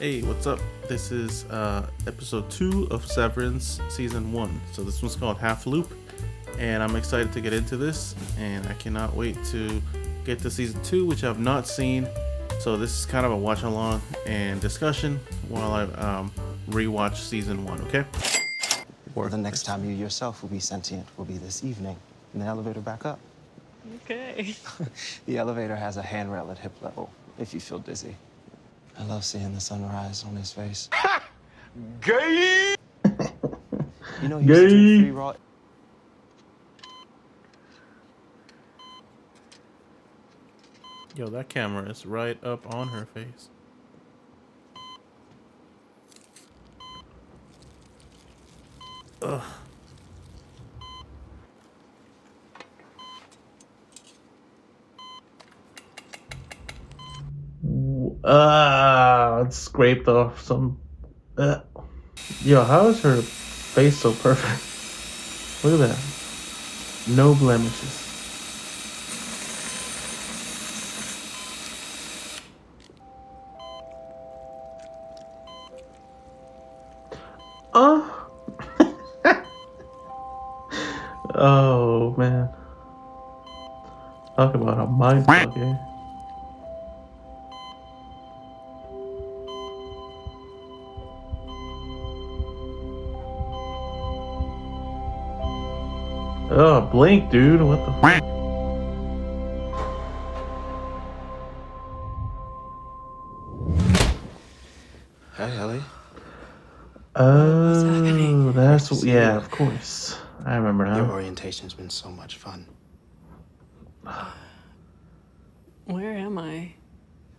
Hey, what's up? This is episode 2 of Severance season 1. So this one's called Half Loop, and I'm excited to get into this, and I cannot wait to get to season 2, which I've not seen. So this is kind of a watch along and discussion while I rewatch season 1, okay? Or the next time you yourself will be sentient will be this evening in the elevator back up. Okay. The elevator has a handrail at hip level if you feel dizzy. I love seeing the sunrise on his face. Gay! You know, he used to drink 3 raw. Yo, that camera is right up on her face. Ugh. It scraped off some. Yo, how is her face so perfect? Look at that. No blemishes. Oh, man. Talk about a mindfuck, eh? Oh, blink, dude. What the fuck? Hey, Ellie. What's happening? That's... Yeah, of course. I remember Your now. orientation's been so much fun. Where am I?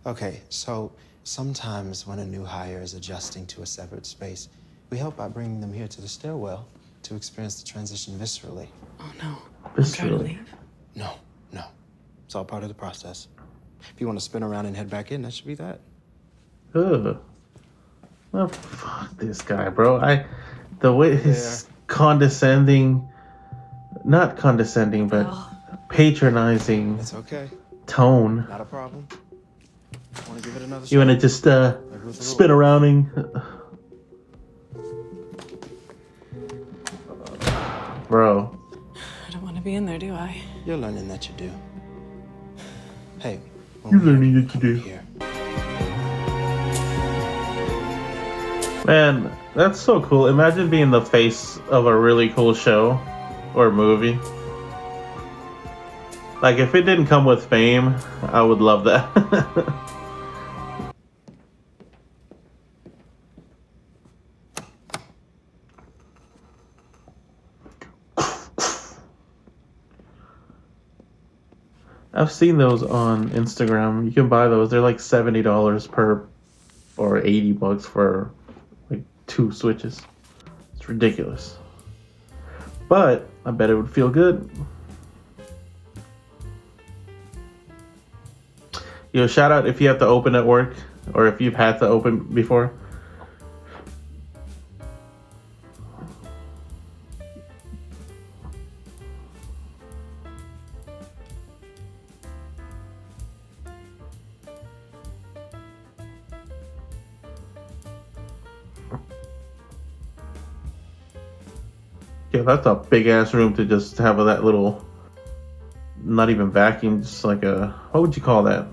Okay, so sometimes when a new hire is adjusting to a severed space, we help by bringing them here to the stairwell to experience the transition viscerally. Oh no. I'm trying to Viscerally. leave. No. It's all part of the process. If you want to spin around and head back in, that should be that. Ugh. Oh, fuck this guy, bro. The way his condescending, not condescending, but patronizing It's okay. tone. Not a problem. Want to give it another You shot? wanna just spin around and... Bro. I don't want to be in there, do I? You're learning that you do. Hey, You're learning that you do. Here. Man, that's so cool. Imagine being the face of a really cool show or movie. Like, if it didn't come with fame, I would love that. I've seen those on Instagram. You can buy those. They're like $70 per, or $80 for like 2 switches. It's ridiculous. But I bet it would feel good. Yo, shout out if you have to open at work, or if you've had to open before. Yeah, that's a big ass room to just have that little, not even vacuum, just like a, what would you call that?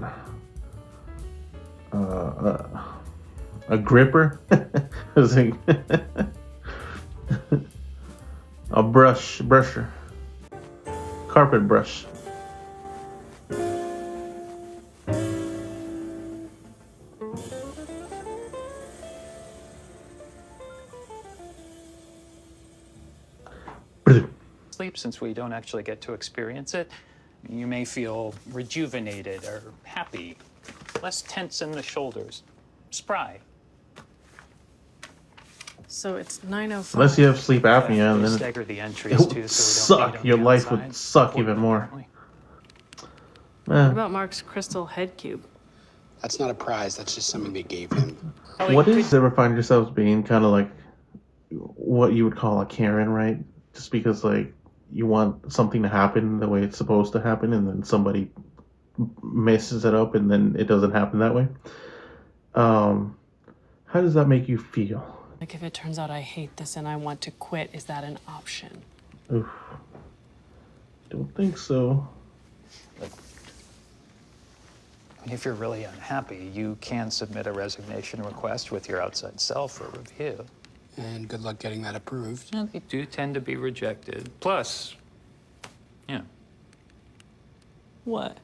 A gripper? It's like a brusher. Carpet brush. Sleep, since we don't actually get to experience it, you may feel rejuvenated or happy, less tense in the shoulders, spry. So it's 9:05. Unless you have sleep apnea, and We then stagger the it entries would too, so we don't suck. meet on Your the life would outside. suck even more. What Man, about Mark's crystal head cube? That's not a prize, that's just something they gave him. what is ever find yourselves being kind of like what you would call a Karen, right? Just because like you want something to happen the way it's supposed to happen, and then somebody messes it up, and then it doesn't happen that way. How does that make you feel? Like, if it turns out I hate this and I want to quit, is that an option? Oof. Don't think so. If you're really unhappy, you can submit a resignation request with your outside self for review. And good luck getting that approved. And they do tend to be rejected. Plus, yeah. What?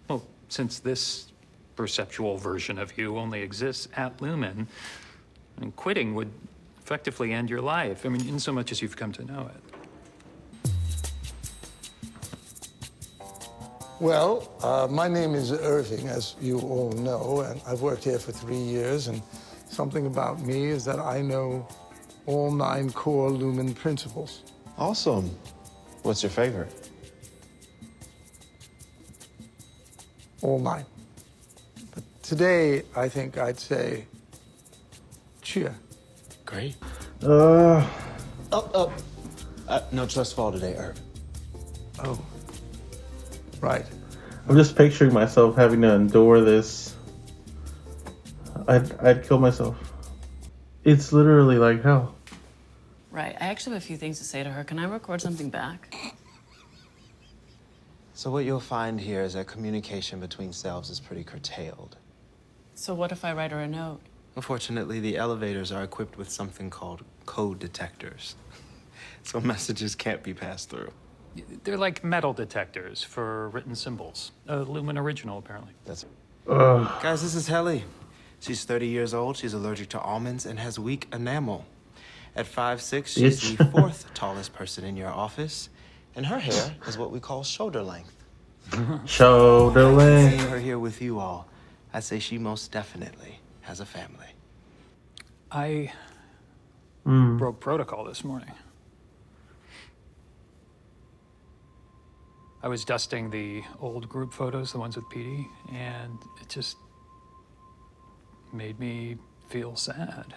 Well, since this perceptual version of you only exists at Lumen, and quitting would effectively end your life. I mean, in so much as you've come to know it. Well, my name is Irving, as you all know, and I've worked here for 3 years, and something about me is that I know all 9 core Lumen principles. Awesome. What's your favorite? All 9. But today, I think I'd say cheer. Great. Uh, No trust fall today, Irv. Oh, right. I'm just picturing myself having to endure this. I'd kill myself. It's literally like hell. Right. I actually have a few things to say to her. Can I record something back? So what you'll find here is that communication between selves is pretty curtailed. So what if I write her a note? Unfortunately, the elevators are equipped with something called code detectors. So messages can't be passed through. They're like metal detectors for written symbols. A Lumen original, apparently. Guys, this is Helly. She's 30 years old, she's allergic to almonds, and has weak enamel. At 5'6", she's Bitch. the 4th tallest person in your office, and her hair is what we call shoulder length. Shoulder length. Seeing her here with you all, I'd say she most definitely has a family. I broke protocol this morning. I was dusting the old group photos, the ones with Petey, and it just made me feel sad.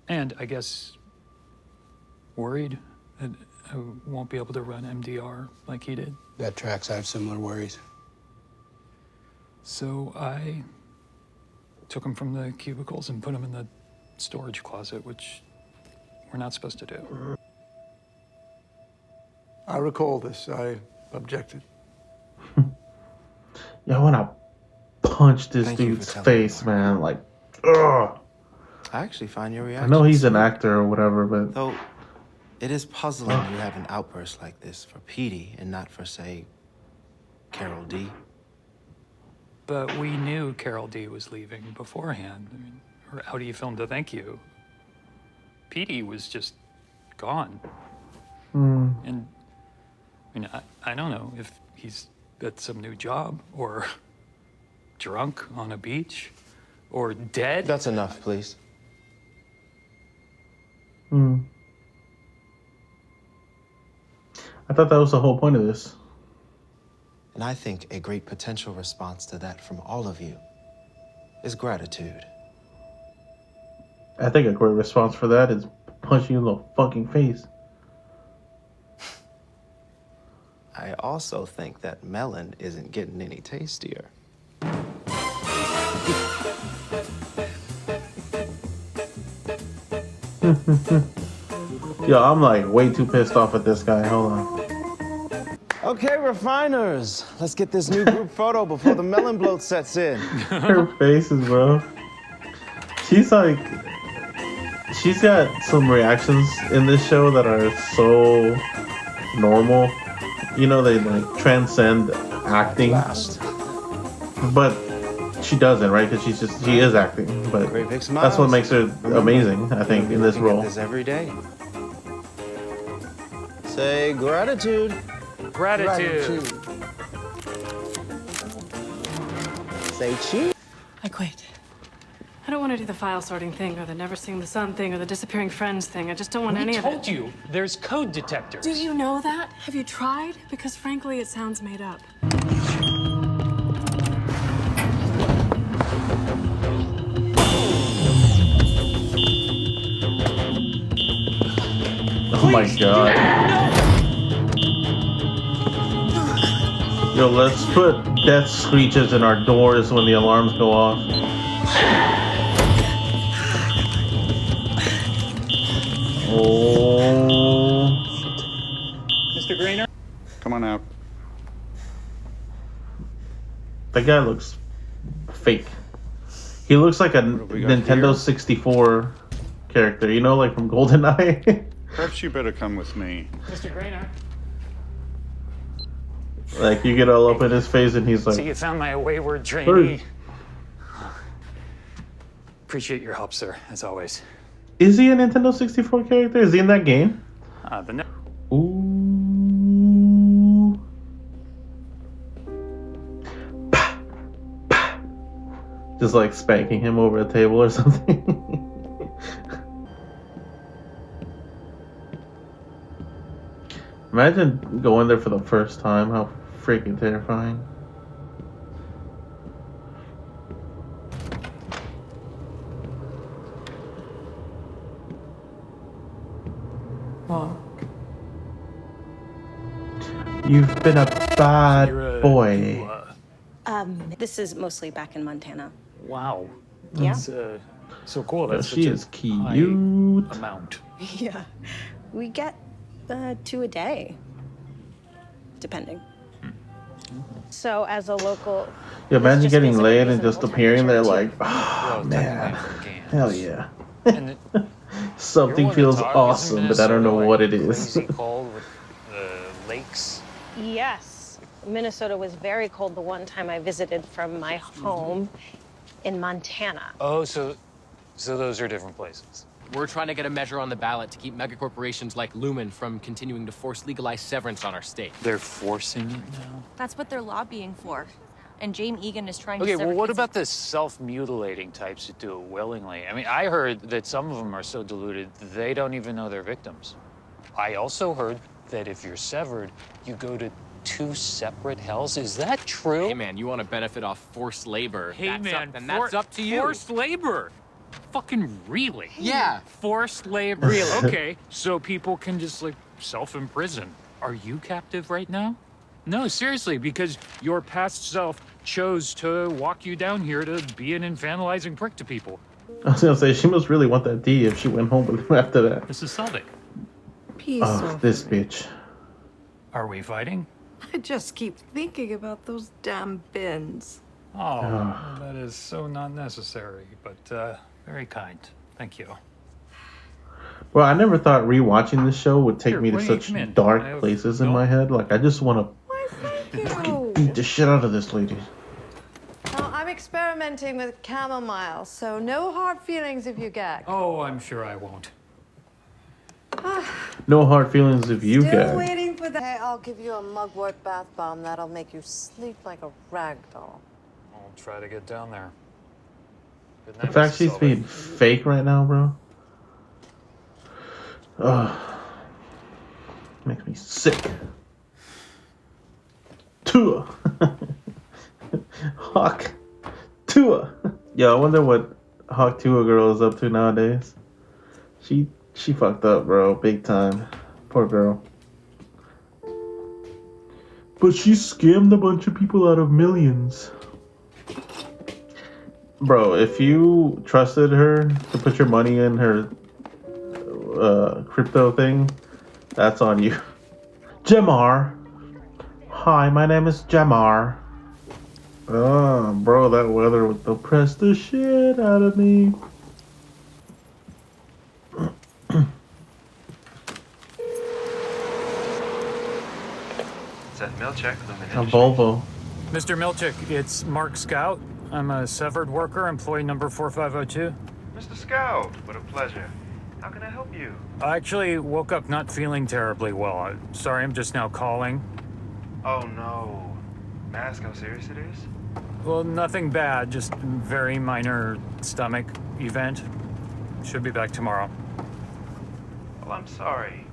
And I guess worried that I won't be able to run MDR like he did. That tracks. I have similar worries. So I took him from the cubicles and put him in the storage closet, which we're not supposed to do. I recall this. I objected. Yeah, I wanna punch this Thank you for dude's telling face, me, man. Like, ugh. I actually find your I reaction. know he's an actor or whatever, but Though, it is puzzling you have an outburst like this for Petey and not for, say, Carol D. But we knew Carol D was leaving beforehand. I mean, her Audi film to thank you. Petey was just gone. And I mean, I don't know if he's at some new job or drunk on a beach or dead. That's enough, please. I thought that was the whole point of this. And I think a great potential response to that from all of you is gratitude. I think a great response for that is punching you in the fucking face. I also think that melon isn't getting any tastier. Yo, I'm like way too pissed off at this guy. Hold on. Okay, refiners, let's get this new group photo before the melon bloat sets in. Her faces, bro. She's like, she's got some reactions in this show that are so normal. You know, they like transcend acting, but she doesn't, right? Because she is acting. But Great big that's what smiles. makes her Remember, amazing, I think, we'll be in this looking at role. This every day. Say gratitude. Gratitude. Say cheese. I quit. I don't want to do the file sorting thing or the never seeing the sun thing or the disappearing friends thing. I just don't want any I of it. told you, there's code detectors. Do you know that? Have you tried? Because frankly, it sounds made up. Oh my god. Yo, let's put death screeches in our doors when the alarms go off. Oh. Mr. Grainer? Come on out. That guy looks fake. He looks like a we got Nintendo here? 64 character, you know, like from GoldenEye. Perhaps you better come with me. Mr. Grainer? Like, you get all up in his face and he's So like, you found my wayward trainee. Appreciate your help, sir, as always. is he a Nintendo 64 character? Is he in that game? Ooh. Pah, pah. Just like spanking him over a table or something. Imagine going there for the first time. How freaking terrifying. Well, You've been a bad boy. This is mostly back in Montana. Wow. Yeah. That's so cool. Yeah, That's she such is a cute. high amount. Yeah. We get 2 a day, depending. So as a local... Yeah, imagine just getting basically laid using and just full-time appearing there insurance. like, oh man, hell yeah. And it, Something feels awesome, but I don't know what it is. Crazy cold with the lakes. Yes. Minnesota was very cold the one time I visited from my home in Montana. Oh, so those are different places. We're trying to get a measure on the ballot to keep megacorporations like Lumen from continuing to force legalized severance on our state. They're forcing it now? That's what they're lobbying for. And James Egan is trying Okay, to... well, what about the self-mutilating types that do it willingly? I mean, I heard that some of them are so deluded, they don't even know they're victims. I also heard that if you're severed, you go to 2 separate hells. Is that true? Hey, man, you want to benefit off forced labor? Hey, man, that's up to you. Forced labor? Fucking really? Yeah. Forced labor. Really? Okay, so people can just, like, self-imprison. Are you captive right now? No, seriously, because your past self chose to walk you down here to be an infantilizing prick to people. I was gonna say, she must really want that D if she went home with him after that. This is Selvig. peace. Oh, this bitch. Are we fighting? I just keep thinking about those damn bins. Oh, that is so not necessary, but very kind. Thank you. Well, I never thought rewatching this show would take Here, me to why don't you such come in? I dark have places in milk. my head. Like, I just want Why, thank to you. beat the shit out of this lady. Well, I'm experimenting with chamomile, so no hard feelings if you gag. Oh, I'm sure I won't. No hard feelings if you Still gag. waiting for that. Hey, I'll give you a mugwort bath bomb that'll make you sleep like a rag doll. I'll try to get down there. Good The night, fact Mrs. she's Selvig. being fake right now, bro. Ugh. Makes me sick. Tua. Hawk. Tua. Yo, I wonder what Hawk Tua girl is up to nowadays. She fucked up, bro. Big time. Poor girl. But she scammed a bunch of people out of millions. Bro, if you trusted her to put your money in her crypto thing, that's on you. Jamar. Hi, my name is Jamar. Oh, bro, that weather would depress the shit out of me. Seth Milchek, A Volvo. Mr. Milchick, it's Mark Scout. I'm a severed worker, employee number 4502. Mr. Scout, what a pleasure. How can I help you? I actually woke up not feeling terribly well. Sorry, I'm just now calling. Oh no. May I ask how serious it is? Well, nothing bad, just very minor stomach event. Should be back tomorrow. Well, I'm sorry.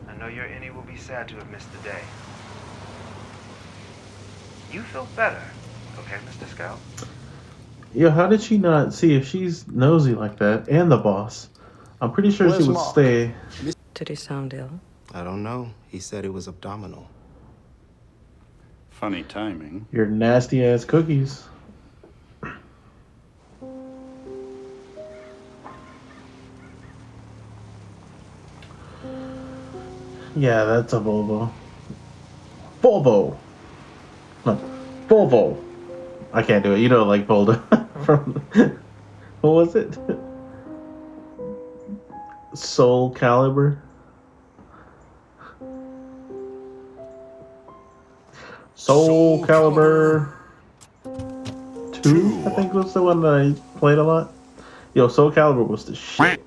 I know your innie will be sad to have missed the day. You feel better, okay, Mr. Scout? Yo, how did she not see if she's nosy like that? And the boss. I'm pretty sure she would stay. Did he sound ill? I don't know. He said it was abdominal. Funny timing. Your nasty ass cookies. Yeah, that's a Volvo. Volvo! No, Volvo! I can't do it. You know, like Volvo from. What was it? Soul Calibur? Soul Calibur 2, I think was the one that I played a lot. Yo, Soul Calibur was the shit.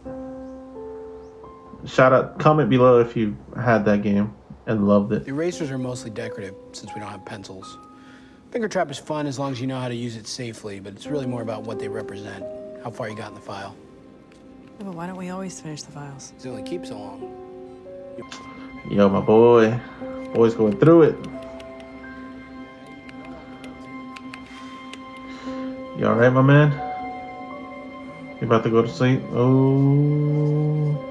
Shout out, comment below if you had that game and loved it. The erasers are mostly decorative since we don't have pencils. Finger trap is fun as long as you know how to use it safely, but it's really more about what they represent, how far you got in the file. Yeah, but why don't we always finish the files? It only keeps so long. Yo, my boy. Boy's going through it. You alright, my man? You about to go to sleep? Oh.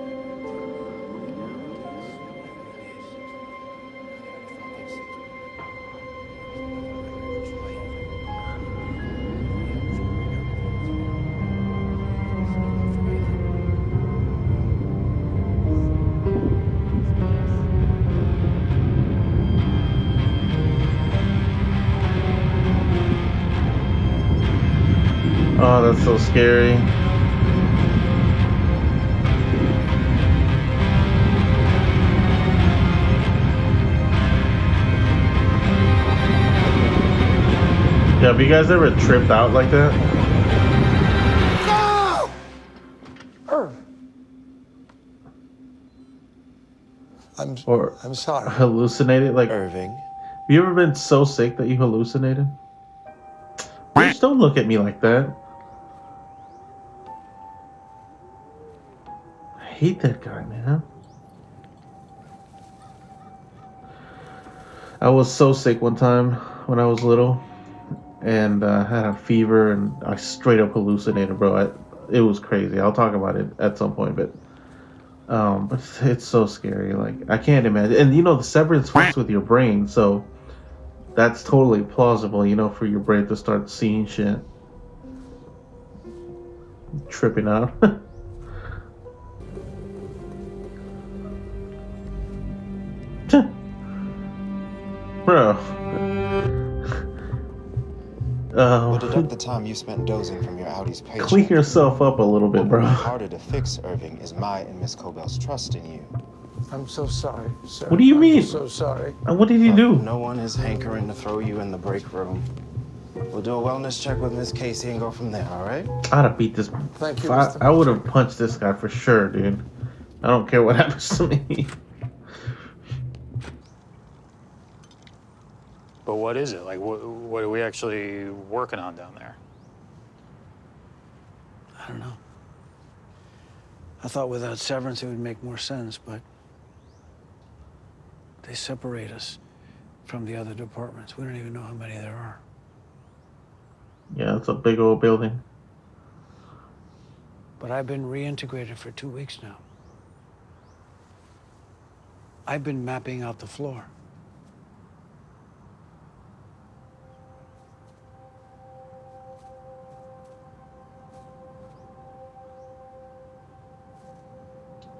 Oh, that's so scary. Yeah, have you guys ever tripped out like that? No! I'm sorry. Hallucinated? Like, Irving. have you ever been so sick that you hallucinated? Bitch, don't look at me like that. I hate that guy, man. I was so sick one time when I was little, and had a fever, and I straight up hallucinated, bro. It was crazy. I'll talk about it at some point, but it's so scary. Like, I can't imagine. And you know, the severance fucks with your brain, so that's totally plausible. You know, for your brain to start seeing shit, tripping out. Bro. We'll deduct the time you spent dozing from your Audi's paycheck. Clean yourself up a little bit, What bro. will be harder to fix, Irving, is my and Miss Cobell's trust in you. I'm so sorry, sir. What do you mean? I'm so sorry. And what did he do? No one is hankering to throw you in the break room. We'll do a wellness check with Miss Casey and go from there, all right? I'd have beat this. Thank you, I would have punched this guy for sure, dude. I don't care what happens to me. But what is it? Like, what are we actually working on down there? I don't know. I thought without Severance it would make more sense, but they separate us from the other departments. We don't even know how many there are. Yeah, it's a big old building. But I've been reintegrated for 2 weeks now. I've been mapping out the floor.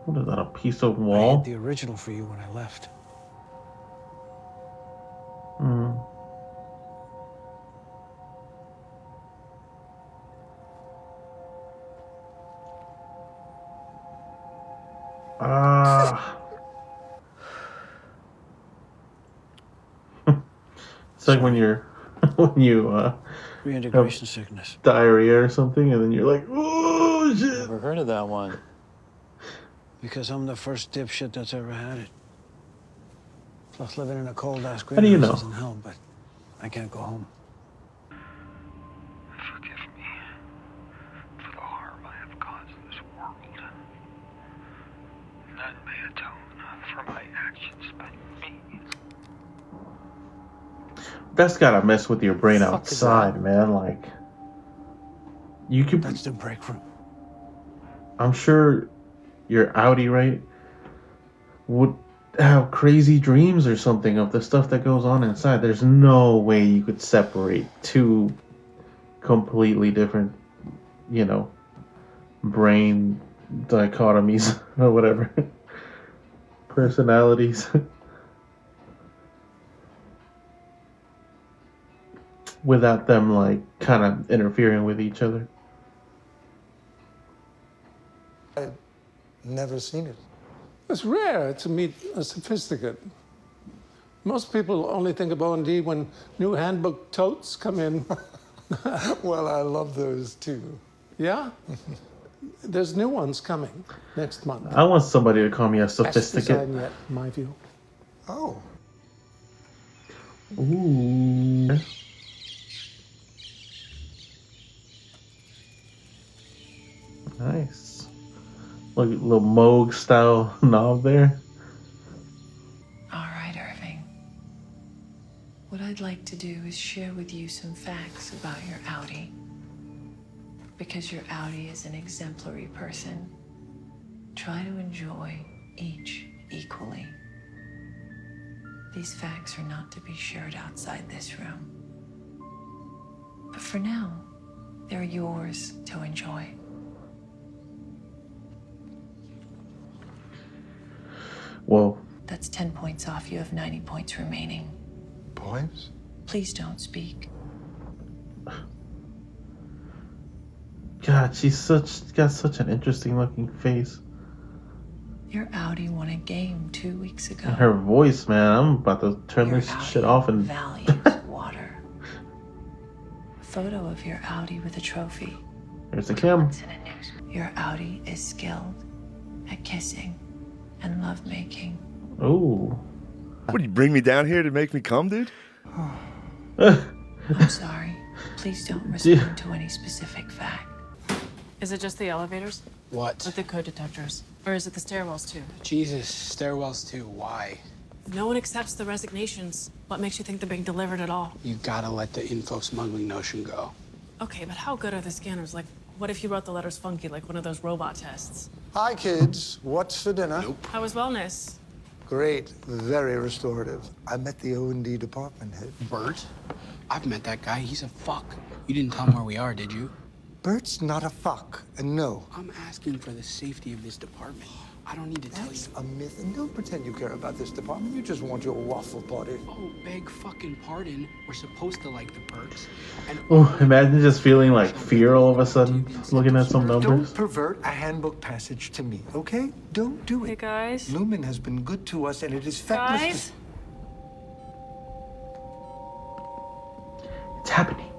What is that, a piece of I wall? had the original for you when I left. Mm. Ah. It's like when you're when you Reintegration sickness. diarrhea or something, and then you're like, oh shit. Never heard of that one. Because I'm the first dipshit that's ever had it. Plus, living in a cold-ass How do you know? greenhouse isn't hell, but I can't go home. Forgive me for the harm I have caused this world. None may atone for my actions but me. That's gotta mess with your brain Fuck is outside, man. Like, you could. That's the break room. I'm sure your Audi, right, would have crazy dreams or something of the stuff that goes on inside. There's no way you could separate two completely different, brain dichotomies or whatever. Personalities. Without them, like, kind of interfering with each other. I'd never seen it. It's rare to meet a sophisticate. Most people only think of O&D when new handbook totes come in. Well, I love those too. Yeah? There's new ones coming next month. I want somebody to call me a Best sophisticate. design yet, in my view. Oh. Ooh. Nice. Look, little Moog style knob there. All right, Irving. What I'd like to do is share with you some facts about your Audi. Because your Audi is an exemplary person. Try to enjoy each equally. These facts are not to be shared outside this room. But for now, they're yours to enjoy. Whoa. That's 10 points off. You have 90 points remaining. Points? Please don't speak. God, she's got such an interesting looking face. Your Audi won a game 2 weeks ago. And her voice, man, I'm about to turn Your this Audi shit off and values water. A photo of your Audi with a trophy. there's the cam. Your Audi is skilled at kissing and lovemaking. Ooh. What, you bring me down here to make me come, dude? I'm sorry. Please don't respond to any specific fact. Is it just the elevators? What? With the code detectors? Or is it the stairwells too? Jesus, stairwells too. Why? No one accepts the resignations. What makes you think they're being delivered at all? You gotta let the info smuggling notion go. Okay, but how good are the scanners? Like, what if you wrote the letters funky, like one of those robot tests? Hi, kids. What's for dinner? How was wellness? Great. Very restorative. I met the O&D department head. Bert? I've met that guy. He's a fuck. You didn't tell him where we are, did you? Bert's not a fuck, and no. I'm asking for the safety of this department. I don't need to tell you. That's a myth, and don't pretend you care about this department. You just want your waffle party. Oh, beg fucking pardon. We're supposed to like the perks. And Oh, imagine just feeling like fear all of a sudden, looking at some numbers. Don't pervert a handbook passage to me, okay? Don't do it. Hey, guys. Lumen has been good to us, and it is feckless. Guys? It's happening.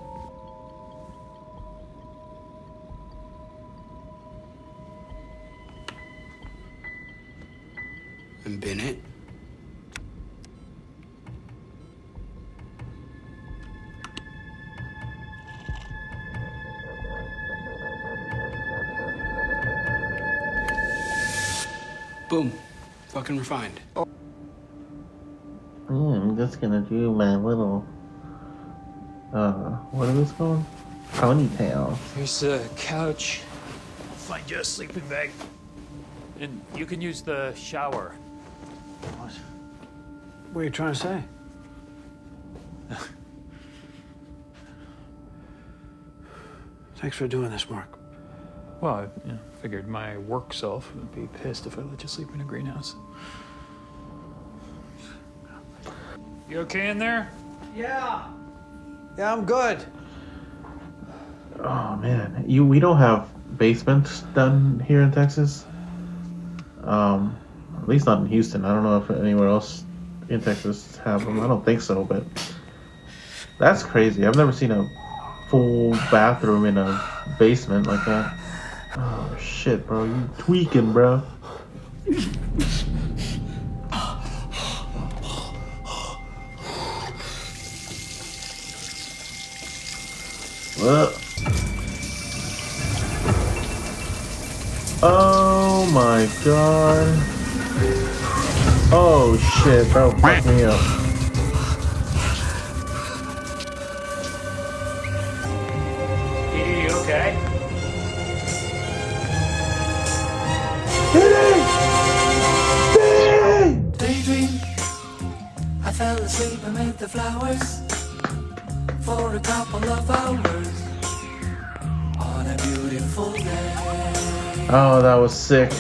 And Bennett? Boom. Fucking refined. I'm just gonna do my little, what is this called? Ponytail. Here's a couch. I'll find you a sleeping bag. And you can use the shower. What? What are you trying to say? Thanks for doing this, Mark. Well, I figured my work self would be pissed if I let you sleep in a greenhouse. You okay in there? Yeah, I'm good. Oh man, we don't have basements done here in Texas. At least not in Houston. I don't know if anywhere else in Texas have them. I don't think so, but that's crazy. I've never seen a full bathroom in a basement like that. Oh shit, bro, you tweaking, bro. Oh my god. Oh shit, that'll fuck me up. Petey, you okay? Petey! the flowers for a couple of hours on a beautiful day. Oh, that was sick.